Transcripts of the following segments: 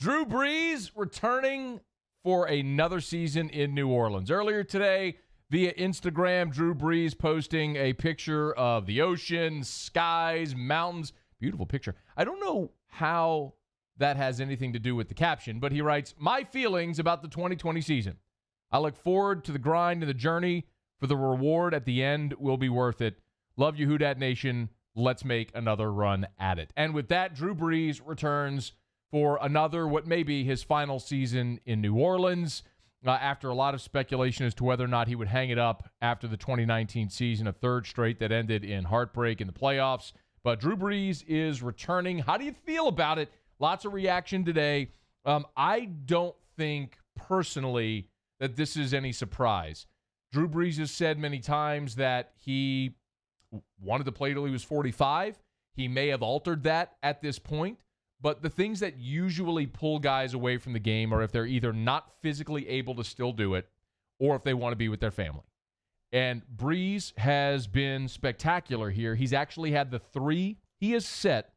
Drew Brees returning for another season in New Orleans. Earlier today, via Instagram, Drew Brees posting a picture of the ocean, skies, mountains. Beautiful picture. I don't know how that has anything to do with the caption, but he writes, "My feelings about the 2020 season. I look forward to the grind and the journey, for the reward at the end will be worth it. Love you, Who Dat Nation. Let's make another run at it." And with that, Drew Brees returns for another, what may be his final season in New Orleans, after a lot of speculation as to whether or not he would hang it up after the 2019 season, a third straight that ended in heartbreak in the playoffs. But Drew Brees is returning. How do you feel about it? Lots of reaction today. I don't think personally that this is any surprise. Drew Brees has said many times that he wanted to play till he was 45. He may have altered that at this point. But the things that usually pull guys away from the game are if they're either not physically able to still do it or if they want to be with their family. And Brees has been spectacular here. He's actually had he has set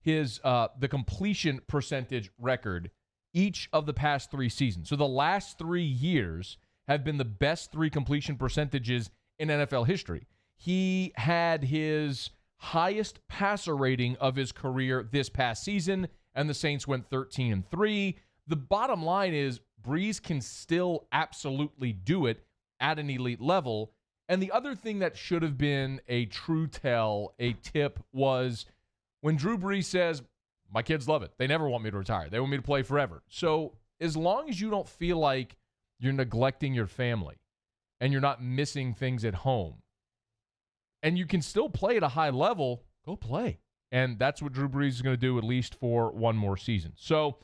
his the completion percentage record each of the past 3 seasons. So the last 3 years have been the best 3 completion percentages in NFL history. He had his highest passer rating of his career this past season, and the Saints went 13-3. The bottom line is Brees can still absolutely do it at an elite level. And the other thing that should have been a true tell, a tip, was when Drew Brees says, "My kids love it. They never want me to retire. They want me to play forever." So as long as you don't feel like you're neglecting your family and you're not missing things at home, and you can still play at a high level, go play. And that's what Drew Brees is going to do at least for one more season. So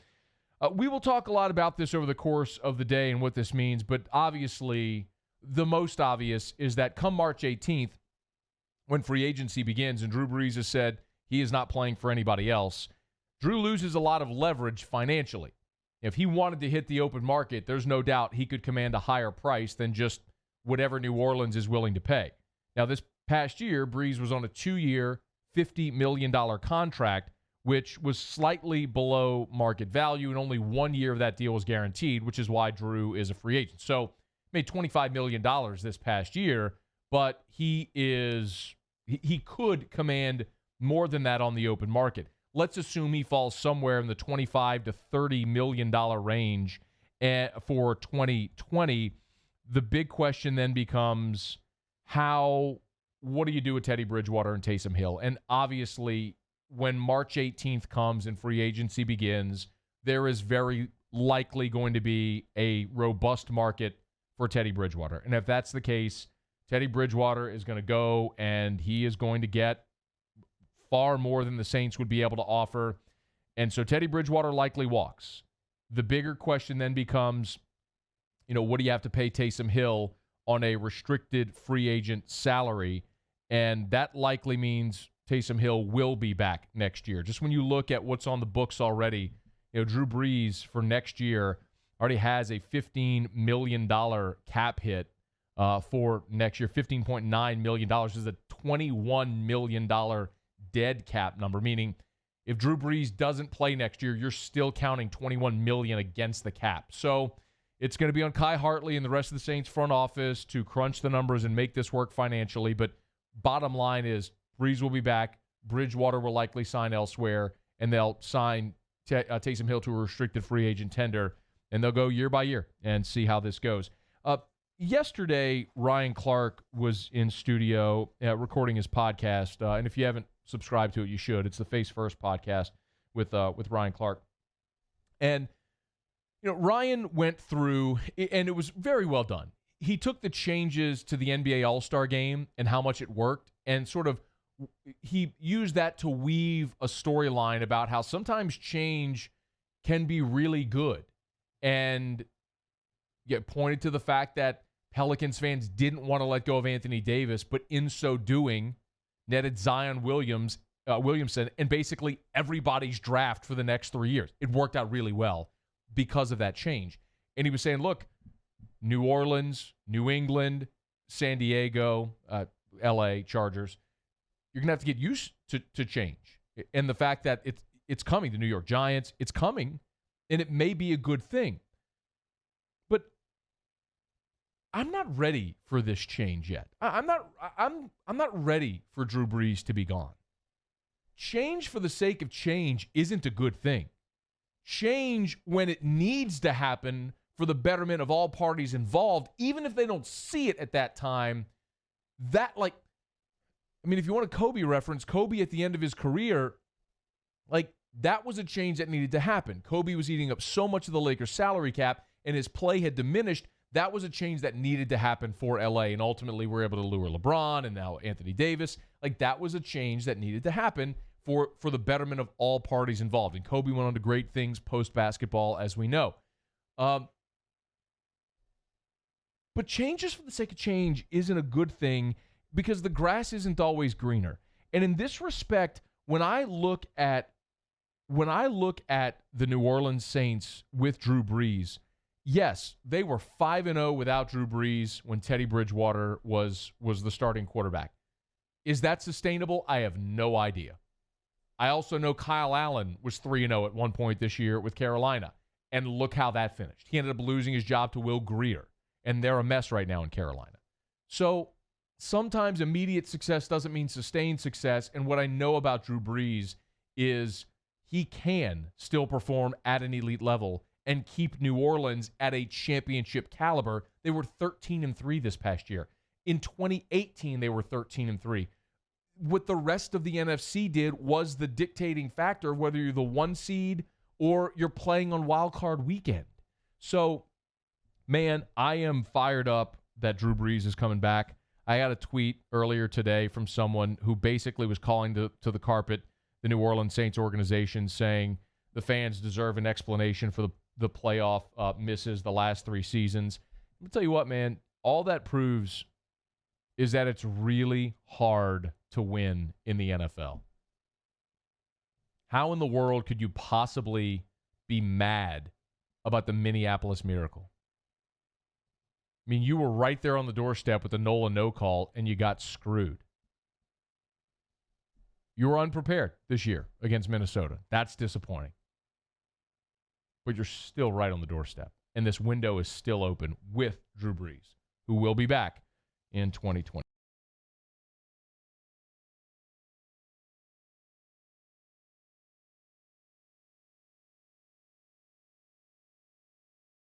we will talk a lot about this over the course of the day and what this means. But obviously, the most obvious is that come March 18th, when free agency begins, and Drew Brees has said he is not playing for anybody else, Drew loses a lot of leverage financially. If he wanted to hit the open market, there's no doubt he could command a higher price than just whatever New Orleans is willing to pay. Now, this past year, Brees was on a 2-year, $50 million contract, which was slightly below market value, and only 1 year of that deal was guaranteed, which is why Drew is a free agent. So made $25 million this past year, but he could command more than that on the open market. Let's assume he falls somewhere in the $25 to $30 million range for 2020. The big question then becomes, what do you do with Teddy Bridgewater and Taysom Hill? And obviously, when March 18th comes and free agency begins, there is very likely going to be a robust market for Teddy Bridgewater. And if that's the case, Teddy Bridgewater is going to go and he is going to get far more than the Saints would be able to offer. And so Teddy Bridgewater likely walks. The bigger question then becomes, what do you have to pay Taysom Hill on a restricted free agent salary? And that likely means Taysom Hill will be back next year. Just when you look at what's on the books already, Drew Brees for next year already has a $15 million cap hit for next year. $15.9 million is a $21 million dead cap number, meaning if Drew Brees doesn't play next year, you're still counting $21 million against the cap. So it's going to be on Kai Hartley and the rest of the Saints front office to crunch the numbers and make this work financially. But bottom line is Brees will be back. Bridgewater will likely sign elsewhere, and they'll sign Taysom Hill to a restricted free agent tender, and they'll go year by year and see how this goes. Yesterday, Ryan Clark was in studio recording his podcast, and if you haven't subscribed to it, you should. It's the Face First podcast with Ryan Clark. And Ryan went through, and it was very well done. He took the changes to the NBA All-Star Game and how much it worked, and sort of he used that to weave a storyline about how sometimes change can be really good. And pointed to the fact that Pelicans fans didn't want to let go of Anthony Davis, but in so doing, netted Zion Williamson and basically everybody's draft for the next 3 years. It worked out really well because of that change. And he was saying, look, New Orleans, New England, San Diego, L.A. Chargers, you're going to have to get used to change. And the fact that it's coming. The New York Giants, it's coming, and it may be a good thing. But I'm not ready for this change yet. I'm not ready for Drew Brees to be gone. Change for the sake of change isn't a good thing. Change when it needs to happen for the betterment of all parties involved, even if they don't see it at that time. If you want a Kobe reference, Kobe at the end of his career, that was a change that needed to happen. Kobe was eating up so much of the Lakers' salary cap, and his play had diminished. That was a change that needed to happen for LA, and ultimately we're able to lure LeBron and now Anthony Davis. That was a change that needed to happen for the betterment of all parties involved. And Kobe went on to great things post-basketball, as we know. But change just for the sake of change isn't a good thing because the grass isn't always greener. And in this respect, when I look at the New Orleans Saints with Drew Brees, yes, they were 5-0 without Drew Brees when Teddy Bridgewater was the starting quarterback. Is that sustainable? I have no idea. I also know Kyle Allen was 3-0 at one point this year with Carolina, and look how that finished. He ended up losing his job to Will Grier, and they're a mess right now in Carolina. So sometimes immediate success doesn't mean sustained success, and what I know about Drew Brees is he can still perform at an elite level and keep New Orleans at a championship caliber. They were 13-3 this past year. In 2018, they were 13-3. What the rest of the NFC did was the dictating factor, whether you're the 1 seed or you're playing on wild card weekend. So, man, I am fired up that Drew Brees is coming back. I got a tweet earlier today from someone who basically was calling to the carpet the New Orleans Saints organization, saying the fans deserve an explanation for the playoff misses the last 3 seasons. Let me tell you what, man, all that proves is that it's really hard to win in the NFL. How in the world could you possibly be mad about the Minneapolis Miracle? I mean, you were right there on the doorstep with the Nola no call, and you got screwed. You were unprepared this year against Minnesota. That's disappointing. But you're still right on the doorstep. And this window is still open with Drew Brees, who will be back in 2020.